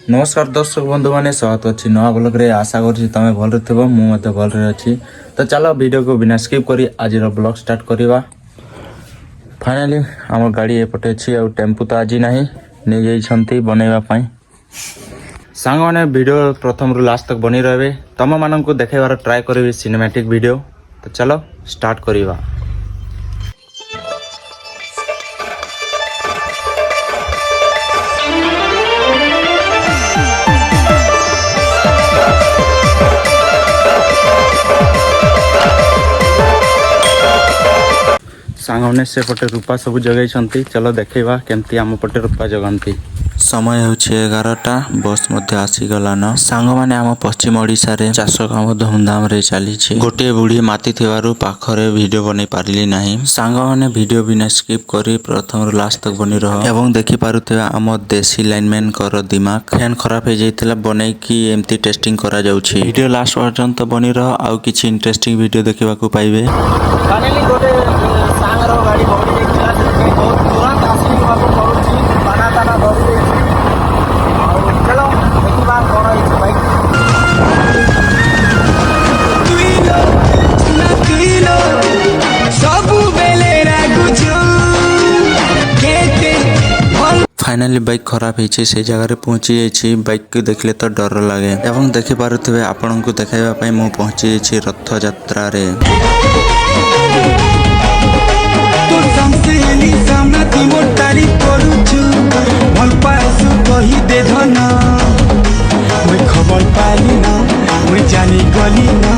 नमस्कार दर्शक बंधु मैंने स्वागत अच्छी नवा ब्लॉग रे आशा करी तुम भल थो मुझे भल अच्छी। तो चलो वीडियो को बिना स्किप करी आज ब्लॉग स्टार्ट करवा। फाइनाली आम गाड़ी एपटे अच्छी और टेम्पू तो आज ना नहीं जाइए बनवाई सांग मैंने वीडियो प्रथम रु लास्ट तक बनी रहे तुम मान को देखार ट्राए करी सिनेमैटिक वीडियो। तो चलो स्टार्ट करवा। सांगने से पटे रूपा सब जगह चलो देखा केमती आम पटे रूपा जगती। समय हूँ 11टा बस आसीगलान। सांग मैंने आम पश्चिम ओडिशा रे चाष काम धूमधाम रे चली गोटे बुढ़ी माती थिवारु पाखरे वीडियो बन पारिली नहीं। सांग मैंने वीडियो बिना स्किप करी प्रथम लास्ट तक बनी रह एवं देखि पारुथिबा आम देसी लाइनमैन कर दिमाग फैन खराब हो जाइथिला बनैकी एमती टेस्टिंग करा जाउछि। वीडियो लास्ट पर्यंत बनी रह आउ किछि इंटरेस्टिंग वीडियो देखिबा को पाइबे। फाइनली गोटे सांगर गाड़ी पकड़ी देखिला से बहुत तुरंत आसी बाबू करूछि बाना ताना धरि देछि। चलो देखिबा कोन होइछि बाइक नकीलो सबु बेले रागुछु केते। फाइनाली बाइक खराब होइछि से जगह रे पहुंची जाइछि। बाइक को देखले तो डर लगे एवं देखि पारुथिबे आपन को देखाइबा पई मु पहुंची जाइछि रथ यात्रा रे। तो संसेली सामना ती मोर तारीफ करूछु भल पासु कहि दे धन मैं खबर पाली ना मैं जानी गली ना